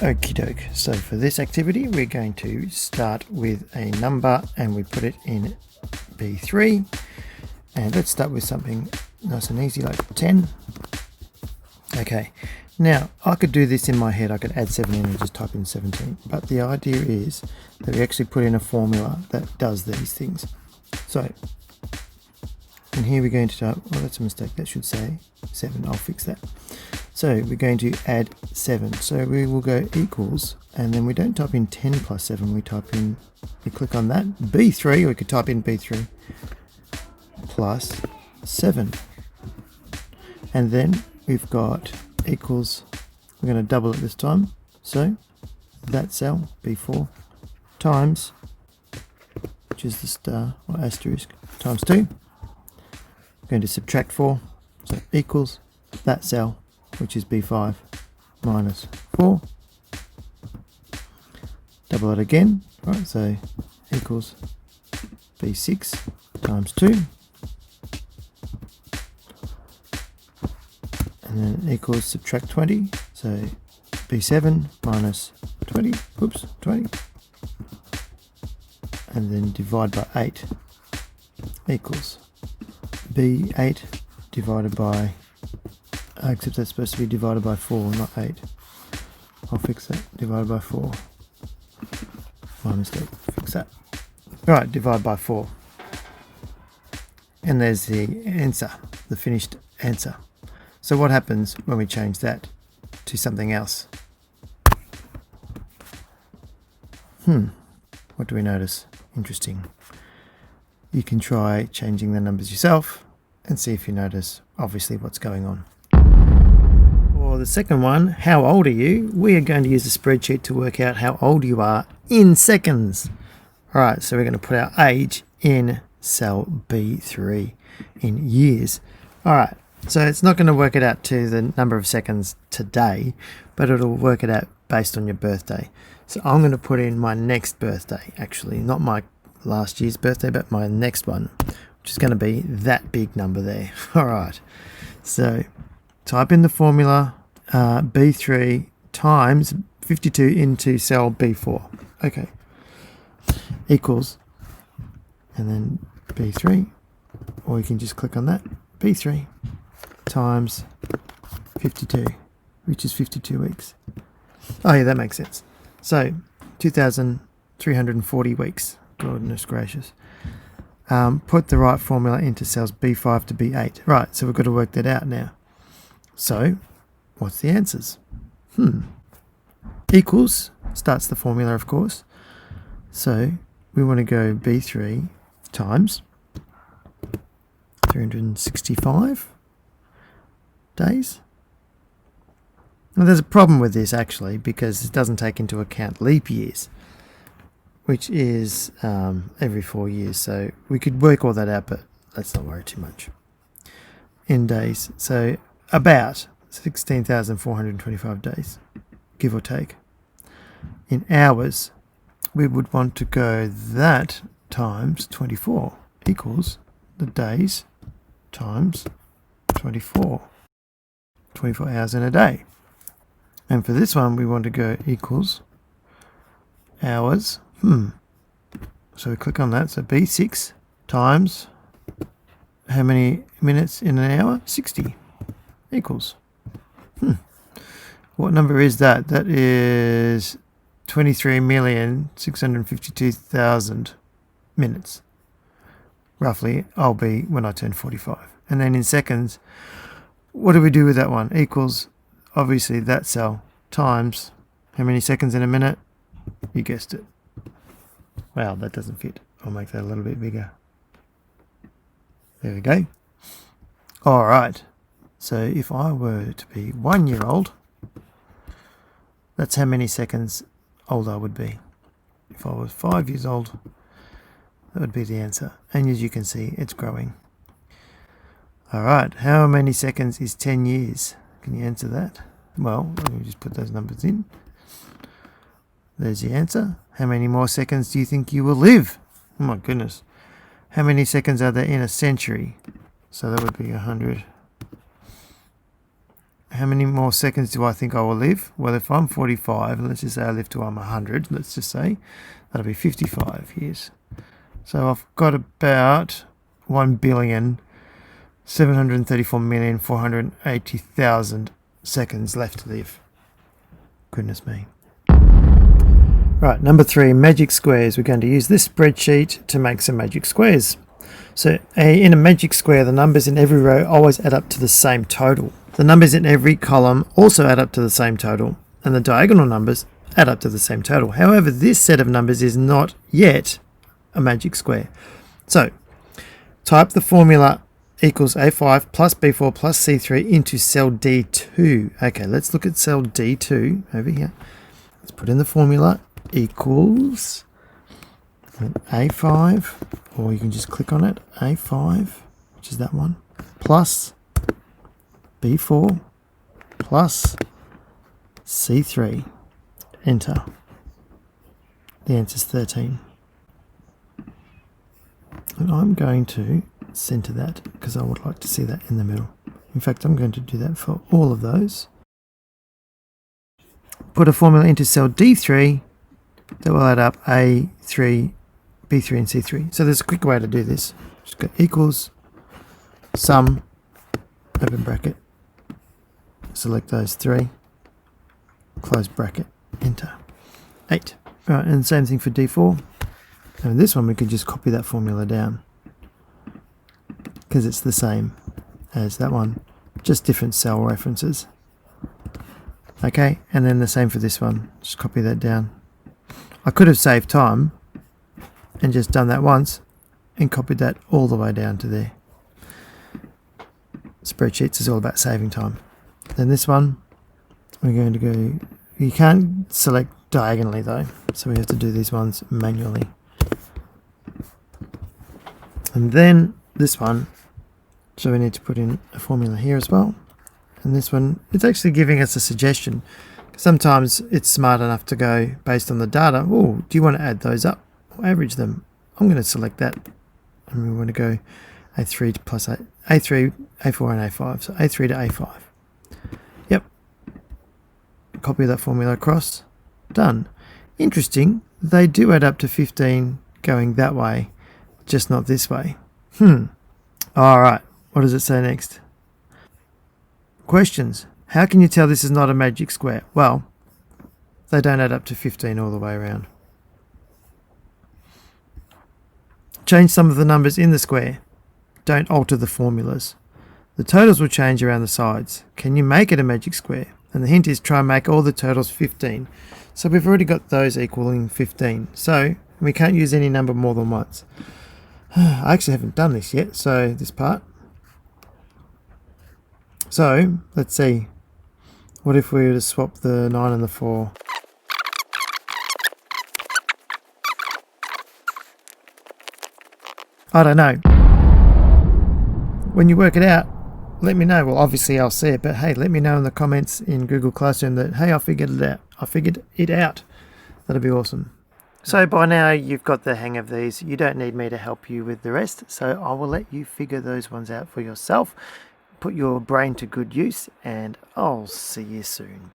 Okie doke. So for this activity, we're going to start with a number and we put it in B3. And let's start with something nice and easy like 10. Okay, now I could do this in my head. I could add 7 in and just type in 17. But the idea is that we actually put in a formula that does these things. So, and here we're going to type, well, that's a mistake. That should say 7. I'll fix that. So we're going to add 7. So we will go equals, and then we don't type in 10 plus 7. We type in, we click on that, B3, or we could type in B3 plus 7. And then we've got equals, we're going to double it this time. So that cell, B4, times, which is the star or asterisk, times 2. We're going to subtract 4, so equals that cell, which is B5 minus 4. Double it again, right? So equals B6 times 2. And then equals subtract 20. So B7 minus 20. Oops, 20. And then divide by 8 equals B8 divided by, except that's supposed to be divided by 4, not 8. I'll fix that. Divided by 4. My mistake. Fix that. Right, divide by 4. And there's the answer, the finished answer. So what happens when we change that to something else? What do we notice? Interesting. You can try changing the numbers yourself and see if you notice, obviously, what's going on. For the second one, how old are you? We are going to use a spreadsheet to work out how old you are in seconds. All right, so we're going to put our age in cell B3 in years. All right, so it's not going to work it out to the number of seconds today, but it'll work it out based on your birthday. So I'm going to put in my next birthday, actually, not my last year's birthday, but my next one, which is going to be that big number there. All right, so type in the formula B3 times 52 into cell B4. Okay, equals, and then B3, or you can just click on that, B3 times 52, which is 52 weeks. Oh yeah, that makes sense. So 2,340 weeks. Goodness gracious. Put the right formula into cells B5 to B8. Right, so we've got to work that out now. So, what's the answers? Equals starts the formula, of course. So, we want to go B3 times 365 days. Now, there's a problem with this, actually, because it doesn't take into account leap years, which is every 4 years. So we could work all that out, but let's not worry too much. In days, so about 16,425 days, give or take. In hours, we would want to go that times 24 equals the days times 24. 24 hours in a day. And for this one, we want to go equals hours. So we click on that. So B6 times how many minutes in an hour? 60 equals. What number is that? That is 23,652,000 minutes. Roughly, I'll be when I turn 45. And then in seconds, what do we do with that one? Equals, obviously, that cell times how many seconds in a minute? You guessed it. Wow, that doesn't fit. I'll make that a little bit bigger. There we go. All right. So if I were to be 1 year old, that's how many seconds old I would be. If I was 5 years old, that would be the answer. And as you can see, it's growing. All right. How many seconds is 10 years? Can you answer that? Well, let me just put those numbers in. There's the answer. How many more seconds do you think you will live? Oh my goodness. How many seconds are there in a century? So that would be 100. how many more seconds do I think I will live? Well, if I'm 45, let's just say I live till I'm 100, let's just say, that'll be 55 years. So I've got about 1,734,480,000 seconds left to live. Goodness me. Right, number 3, magic squares. We're going to use this spreadsheet to make some magic squares. So in a magic square, the numbers in every row always add up to the same total. The numbers in every column also add up to the same total, and the diagonal numbers add up to the same total. However, this set of numbers is not yet a magic square. So type the formula equals A5 plus B4 plus C3 into cell D2. Okay, let's look at cell D2 over here. Let's put in the formula equals A5, or you can just click on it, A5, which is that one, plus B4 plus C3. Enter. The answer is 13. And I'm going to center that because I would like to see that in the middle. In fact, I'm going to do that for all of those. Put a formula into cell D3 that will add up A3, B3 and C3. So there's a quick way to do this. Just go equals sum, open bracket, select those 3, close bracket, enter. 8. Right, and same thing for D4. And this one we could just copy that formula down because it's the same as that one, just different cell references. Okay, and then the same for this one, just copy that down. I could have saved time and just done that once and copied that all the way down to there. Spreadsheets is all about saving time. Then this one, we're going to go, you can't select diagonally though, so we have to do these ones manually. And then this one, so we need to put in a formula here as well. And this one, it's actually giving us a suggestion. Sometimes it's smart enough to go based on the data. Oh, do you want to add those up or average them? I'm going to select that. And we want to go A3 plus A3, A4 and A5. So A3 to A5. Yep. Copy that formula across. Done. Interesting. They do add up to 15 going that way, just not this way. All right. What does it say next? Questions. How can you tell this is not a magic square? Well, they don't add up to 15 all the way around. Change some of the numbers in the square. Don't alter the formulas. The totals will change around the sides. Can you make it a magic square? And the hint is try and make all the totals 15. So we've already got those equaling 15. So we can't use any number more than once. I actually haven't done this yet, so this part. So let's see. What if we were to swap the 9 and the 4? I don't know. When you work it out, let me know. Well, obviously I'll see it, but hey, let me know in the comments in Google Classroom that, hey, I figured it out. I figured it out. That'd be awesome. So by now you've got the hang of these. You don't need me to help you with the rest, so I will let you figure those ones out for yourself. Put your brain to good use, and I'll see you soon.